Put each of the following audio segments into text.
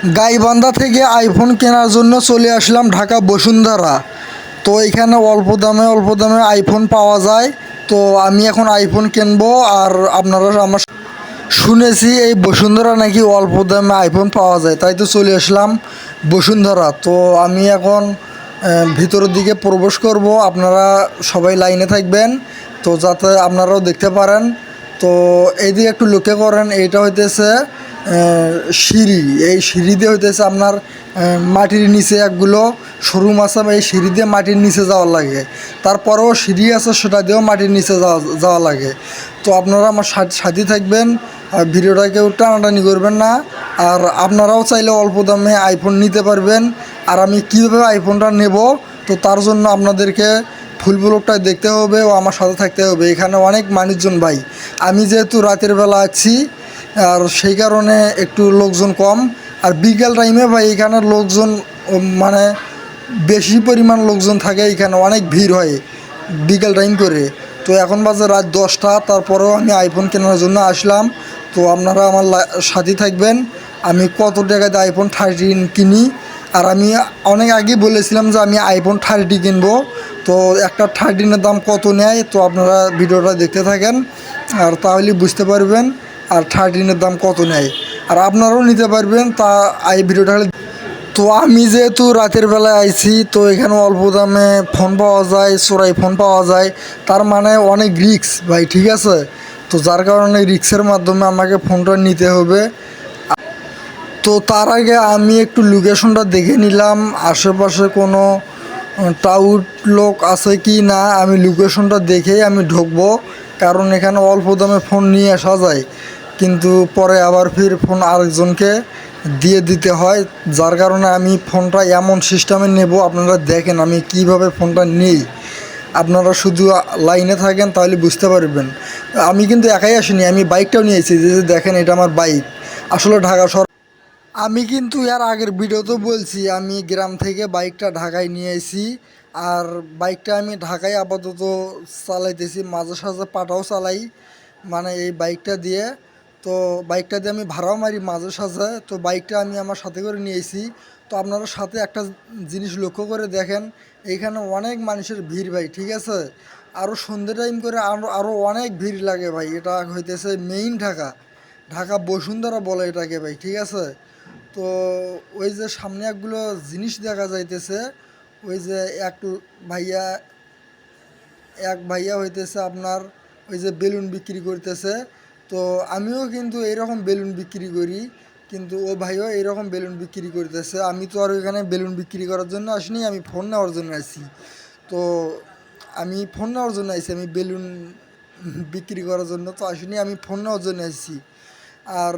গাইবান্ধা থেকে আইফোন কেনার জন্য চলে আসলাম ঢাকা বসুন্ধরা। তো এখানে অল্প দামে আইফোন পাওয়া যায়। তো আমি এখন আইফোন কিনবো। আর আপনারা আমার শুনেছি এই বসুন্ধরা নাকি অল্প দামে আইফোন পাওয়া যায়, তাই তো চলে আসলাম বসুন্ধরা। তো আমি এখন ভিতরের দিকে প্রবেশ করব। আপনারা সবাই লাইনে থাকবেন তো যাতে আপনারাও দেখতে পারেন। তো এইদিকে একটু লক্ষ্য করেন, এইটা হইতেছে সিঁড়ি। এই সিঁড়ি দিয়ে হইতেছে আপনার মাটির নিচে একগুলো শোরুম আছে, এই সিঁড়ি দিয়ে মাটির নিচে যাওয়া লাগে। তারপরেও সিঁড়ি আছে, সেটা দিয়েও মাটির নিচে যাওয়া লাগে। তো আপনারা আমার সাথে থাকবেন, আর ভিডিওটা কেউ টানাটানি করবেন না। আর আপনারাও চাইলে অল্প দামে আইফোন নিতে পারবেন। আর আমি কীভাবে আইফোনটা নেব, তো তার জন্য আপনাদেরকে ফুল ব্লগটা দেখতে হবে ও আমার সাথে থাকতে হবে। এখানে অনেক মানুষজন ভাই, আমি যেহেতু রাতের বেলা আছি আর সেই কারণে একটু লোকজন কম। আর বিকেল টাইমে ভাই এখানে লোকজন মানে বেশি পরিমাণ লোকজন থাকে, এখানে অনেক ভিড় হয় বিকেল টাইম করে। তো এখন বাজে রাত 10টা, তারপরেও আমি আইফোন কেনার জন্য আসলাম। তো আপনারা আমার সাথে থাকবেন। আমি কত টাকাতে আইফোন 13 কিনি, আর আমি অনেক আগে বলেছিলাম যে আমি আইফোন 30 কিনবো। তো একটা 13-এর দাম কত নেয়, তো আপনারা ভিডিওটা দেখতে থাকেন আর তাহলে বুঝতে পারবেন আর 13-এর দাম কত নেয়। আর আপনারাও নিতে পারবেন, তা এই ভিডিওটা। তো আমি যেহেতু রাতের বেলায় আইছি, তো এখানে অল্প দামে ফোন পাওয়া যায়, চোরাই ফোন পাওয়া যায়। তার মানে অনেক রিস্ক ভাই, ঠিক আছে? তো যার কারণে রিস্কের মাধ্যমে আমাকে ফোনটা নিতে হবে। তো তার আগে আমি একটু লোকেশনটা দেখে নিলাম, আশেপাশে কোনো টাউট লোক আছে কি না। আমি লোকেশনটা দেখেই আমি ঢুকবো, কারণ এখানে অল্প দামে ফোন নিয়ে আসা যায়, কিন্তু পরে আবার ফির ফোন আরেকজনকে দিয়ে দিতে হয়। যার কারণে আমি ফোনটা এমন সিস্টেমে নেব, আপনারা দেখেন আমি কিভাবে ফোনটা নিই। আপনারা শুধু লাইনে থাকেন তাহলে বুঝতে পারবেন। আমি কিন্তু একাই আসিনি, আমি বাইকটাও নিয়েছি। যে দেখেন, এটা আমার বাইক। আসলে ঢাকা শহর আমি কিন্তু এর আগের ভিডিওতেও বলছি, আমি গ্রাম থেকে বাইকটা ঢাকায় নিয়ে এসেছি। আর বাইকটা আমি ঢাকায় আপাতত চালাইতেছি, মাঝে সাঝে পাটাও চালাই, মানে এই বাইকটা দিয়ে। তো বাইকটা দিয়ে আমি ভাড়াও মারি মাঝে সাঝে। তো বাইকটা আমি আমার সাথে করে নিয়ে এসেছি। তো আপনারা সাথে একটা জিনিস লক্ষ্য করে দেখেন, এইখানে অনেক মানুষের ভিড় ভাই, ঠিক আছে? আরও সন্ধ্যে টাইম করে আরও অনেক ভিড় লাগে ভাই। এটা হইতেছে মেইন ঢাকা, ঢাকা বসুন্ধরা বলে এটাকে ভাই, ঠিক আছে? তো ওই যে সামনে একগুলো জিনিস দেখা যাইতেছে, ওই যে ভাইয়া এক ভাইয়া হইতেছে আপনার ওই যে বেলুন বিক্রি করতেছে। তো আমিও কিন্তু এইরকম বেলুন বিক্রি করি, কিন্তু ও ভাইও এইরকম বেলুন বিক্রি করতেছে। আমি তো আর ওইখানে বেলুন বিক্রি করার জন্য আসিনি, আমি ফোন নেওয়ার জন্য আসি। তো আমি ফোন নেওয়ার জন্য আসি, আমি বেলুন বিক্রি করার জন্য তো আসিনি, আমি ফোন নেওয়ার জন্য আসছি। আর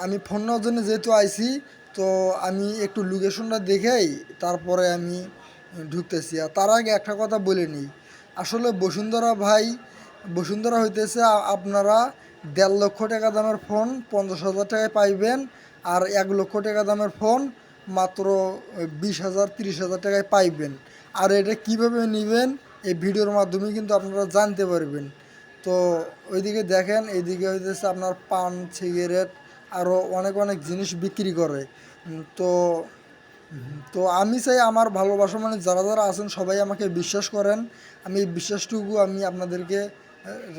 আমি ফোন নেওয়ার জন্য যেহেতু আইছি, তো আমি একটু লোকেশনটা দেখেই তারপরে আমি ঢুকতেছি। আর তার আগে একটা কথা বলে নিই, আসলে বসুন্ধরা ভাই, বসুন্ধরা হইতেছে আপনারা 1.5 লক্ষ টাকা দামের ফোন 50,000 টাকায় পাইবেন। আর 1 লক্ষ টাকা দামের ফোন মাত্র 20,000 30,000 টাকায় পাইবেন। আর এটা কিভাবে নেবেন, এই ভিডিওর মাধ্যমে কিন্তু আপনারা জানতে পারবেন। তো ওইদিকে দেখেন, এইদিকে হইতেছে আপনার পান, সিগারেট, আরও অনেক অনেক জিনিস বিক্রি করে। তো তো আমি চাই আমার ভালোবাসা মানে যারা যারা আছেন সবাই আমাকে বিশ্বাস করেন। আমি এই বিশ্বাসটুকু আমি আপনাদেরকে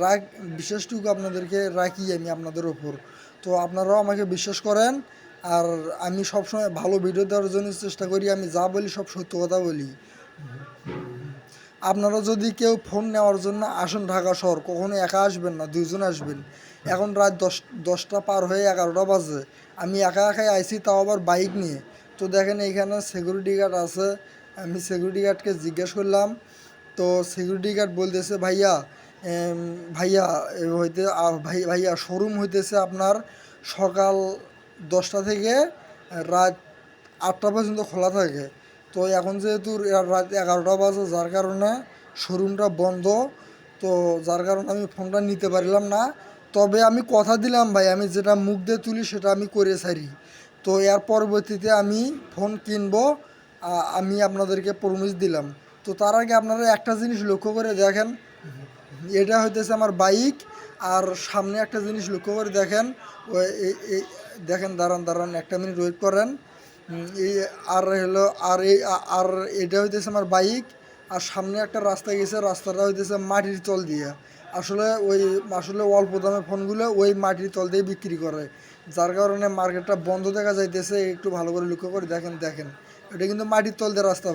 রাখ বিশ্বাসটুকু আপনাদেরকে রাখি আমি আপনাদের ওপর। তো আপনারাও আমাকে বিশ্বাস করেন। আর আমি সবসময় ভালো ভিডিও দেওয়ার জন্য চেষ্টা করি, আমি যা বলি সব সত্য কথা বলি। আপনারা যদি কেউ ফোন নেওয়ার জন্য আসেন ঢাকা শহর, কখনো একা আসবেন না, দুইজন আসবেন। এখন রাত 10টা পার হয়ে 11টা বাজে, আমি একা একাই আইছি, তাও আবার বাইক নিয়ে। তো দেখেন এইখানে সিকিউরিটি গার্ড আছে। আমি সিকিউরিটি গার্ডকে জিজ্ঞেস করলাম, তো সিকিউরিটি গার্ড বলতেছে ভাইয়া, ভাইয়া ভাইয়া শোরুম হইতেছে আপনার সকাল 10টা থেকে রাত 8টা পর্যন্ত খোলা থাকে। তো এখন যেহেতু রাত 11টা বাজে, যার কারণে শোরুমটা বন্ধ। তো যার কারণে আমি ফোনটা নিতে পারলাম না। তবে আমি কথা দিলাম ভাই, আমি যেটা মুখ দিয়ে তুলি সেটা আমি করে ছাড়ি। তো এর পরবর্তীতে আমি ফোন কিনবো, আমি আপনাদেরকে প্রমিস দিলাম। তো তার আগে আপনারা একটা জিনিস লক্ষ্য করে দেখেন, এটা হইতেছে আমার বাইক। আর সামনে একটা জিনিস লক্ষ্য করে দেখেন, দেখেন, দাঁড়ান দাঁড়ান, 1 মিনিট ওয়েট করেন। এই আর হলো আর এই আর এটা হইতেছে আমার বাইক। আর সামনে একটা রাস্তা গেছে, রাস্তাটা হইতেছে মাটির তল দিয়ে। আসলে অল্প দামে ফোনগুলো ওই মাটির তল দিয়ে বিক্রি করে, যার কারণে মার্কেটটা বন্ধ দেখা যাইতেছে। একটু ভালো করে লক্ষ্য করে দেখেন, এটা কিন্তু মাটির তল দিয়ে রাস্তা।